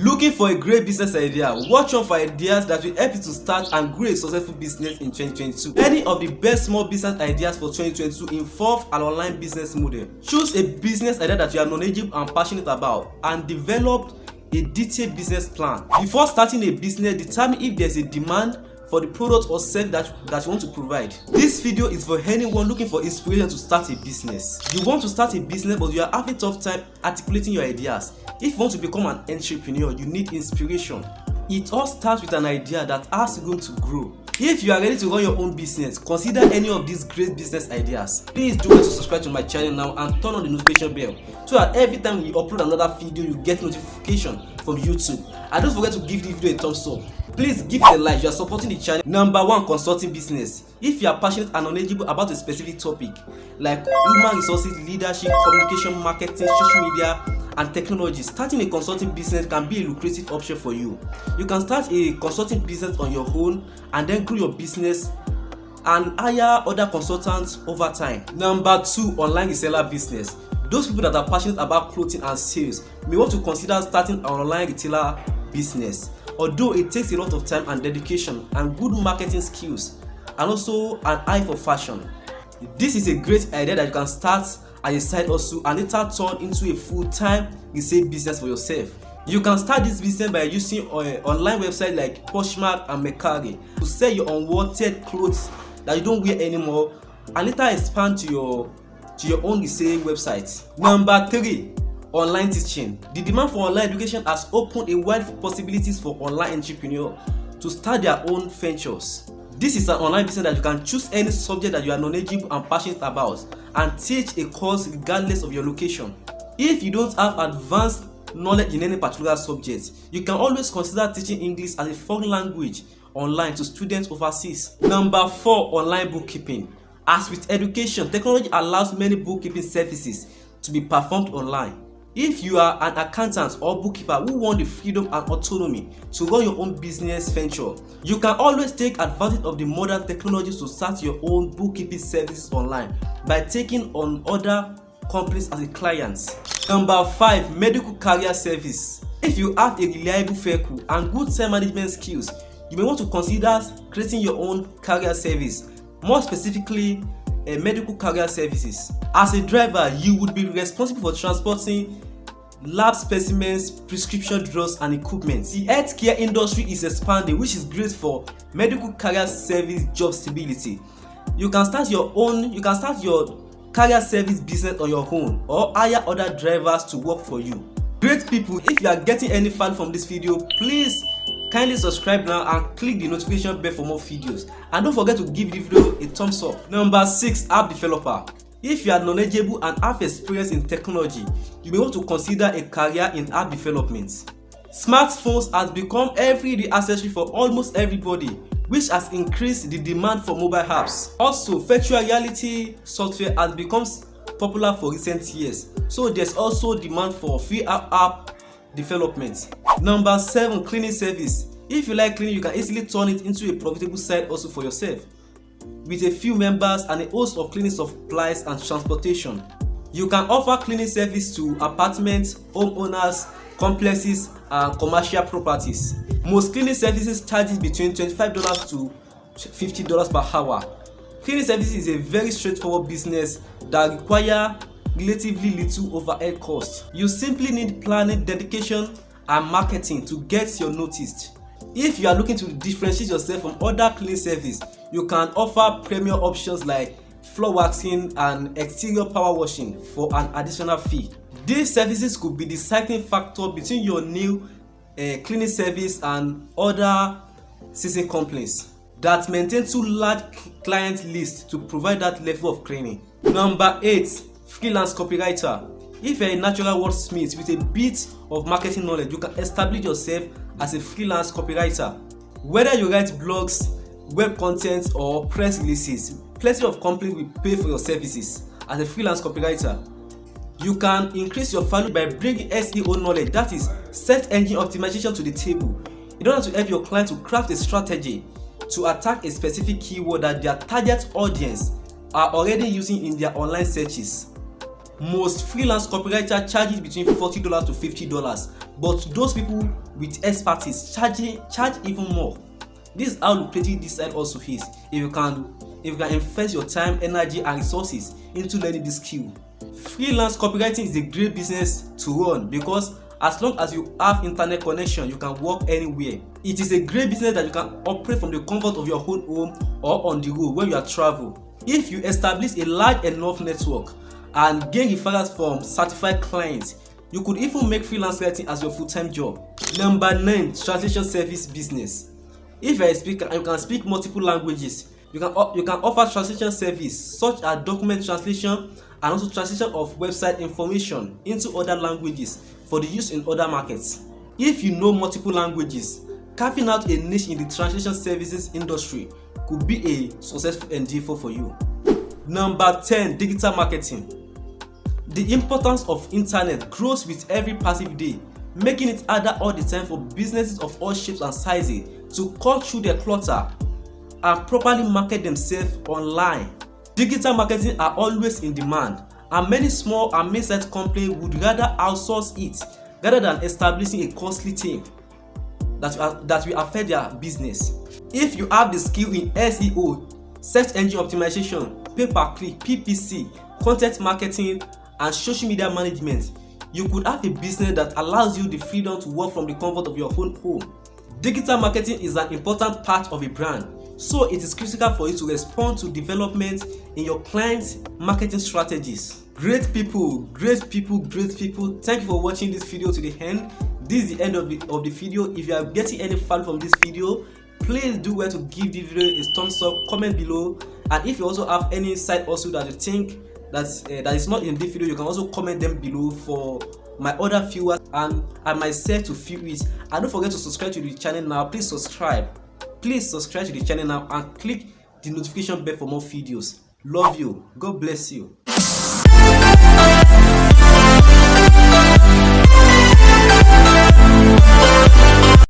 Looking for a great business idea? Watch out for ideas that will help you to start and grow a successful business in 2022. Any of the best small business ideas for 2022 involve an online business model. Choose a business idea that you are knowledgeable and passionate about and develop a detailed business plan. Before starting a business, determine if there is a demand for the product or service that you want to provide. This video is for anyone looking for inspiration to start a business. You want to start a business but you are having tough time articulating your ideas. If you want to become an entrepreneur, you need inspiration. It all starts with an idea that has room to grow. If you are ready to run your own business, consider any of these great business ideas. Please do not subscribe to my channel now and turn on the notification bell so that every time we upload another video, you get notification from YouTube. And don't forget to give this video a thumbs up. Please give it a like. You are supporting the channel. Number 1, consulting business. If you are passionate and knowledgeable about a specific topic like human resources, leadership, communication, marketing, social media, and technology, starting a consulting business can be a lucrative option for you. You can start a consulting business on your own and then grow your business and hire other consultants over time. Number 2, online reseller business. Those people that are passionate about clothing and sales may want to consider starting an online retailer business. Although it takes a lot of time and dedication and good marketing skills and also an eye for fashion, this is a great idea that you can start as a side hustle and later turn into a full-time resale business for yourself. You can start this business by using online websites like Poshmark and Mercari to sell your unwanted clothes that you don't wear anymore and later expand to your own resale website. Number 3, online teaching. The demand for online education has opened a wide possibilities for online entrepreneurs to start their own ventures. This is an online business that you can choose any subject that you are knowledgeable and passionate about and teach a course regardless of your location. If you don't have advanced knowledge in any particular subject, you can always consider teaching English as a foreign language online to students overseas. Number 4, online bookkeeping. As with education, technology allows many bookkeeping services to be performed online. If you are an accountant or bookkeeper who want the freedom and autonomy to run your own business venture, you can always take advantage of the modern technologies to start your own bookkeeping services online by taking on other companies as a client. Number 5, medical carrier service. If you have a reliable vehicle and good time management skills, you may want to consider creating your own carrier service, more specifically medical carrier services. As a driver, you would be responsible for transporting lab specimens, prescription drugs, and equipment. The healthcare industry is expanding, which is great for medical carrier service job stability. You can start your carrier service business on your own or hire other drivers to work for you. Great people, if you are getting any value from this video, please kindly subscribe now and click the notification bell for more videos, and don't forget to give the video a thumbs up. Number 6, app developer. If you are knowledgeable and have experience in technology, you may want to consider a career in app development. Smartphones has become everyday accessory for almost everybody, which has increased the demand for mobile apps. Also, virtual reality software has become popular for recent years, so there's also demand for free app development. Number 7, cleaning service. If you like cleaning, you can easily turn it into a profitable side also for yourself. With a few members and a host of cleaning supplies and transportation, you can offer cleaning service to apartments, homeowners, complexes, and commercial properties. Most cleaning services charges between $25 to $50 per hour. Cleaning services is a very straightforward business that requires relatively little overhead cost. You simply need planning, dedication, and marketing to get your noticed. If you are looking to differentiate yourself from other cleaning services, you can offer premium options like floor waxing and exterior power washing for an additional fee. These services could be the deciding factor between your new cleaning service and other seasoned companies that maintain too large client lists to provide that level of cleaning. Number 8, freelance copywriter. If you're a natural wordsmith with a bit of marketing knowledge, you can establish yourself as a freelance copywriter. Whether you write blogs, web content, or press releases, plenty of companies will pay for your services. As a freelance copywriter, you can increase your value by bringing SEO knowledge, that is search engine optimization, to the table in order to help your client to craft a strategy to attack a specific keyword that their target audience are already using in their online searches. Most freelance copywriters charge between $40 to $50, but those people with expertise charge even more. This is how lucrative this side also is if you can invest your time, energy and resources into learning this skill. Freelance copywriting is a great business to run because as long as you have internet connection, you can work anywhere. It is a great business that you can operate from the comfort of your own home or on the road when you are travel. If you establish a large enough network and gain referrals from certified clients, you could even make freelance writing as your full-time job. Number 9, translation service business. If you are a speaker and you can speak multiple languages, you can offer translation service such as document translation and also translation of website information into other languages for the use in other markets. If you know multiple languages, carving out a niche in the translation services industry could be a successful endeavor for you. Number 10, digital marketing. The importance of internet grows with every passing day, making it harder all the time for businesses of all shapes and sizes to cut through their clutter and properly market themselves online. Digital marketing are always in demand, and many small and mid-sized companies would rather outsource it rather than establishing a costly team that will affect their business. If you have the skill in SEO, search engine optimization, pay-per-click, PPC, content marketing, and social media management, you could have a business that allows you the freedom to work from the comfort of your own home. Digital marketing is an important part of a brand, so it is critical for you to respond to development in your clients' marketing strategies. Great people. Thank you for watching this video to the end. This is the end of the video. If you are getting any value from this video, please do well to give the video a thumbs up, comment below, and if you also have any side also that you think that is not in this video, you can also comment them below for my other viewers and myself to view it. And don't forget to subscribe to the channel now. Please subscribe to the channel now and click the notification bell for more videos. Love you. God bless you.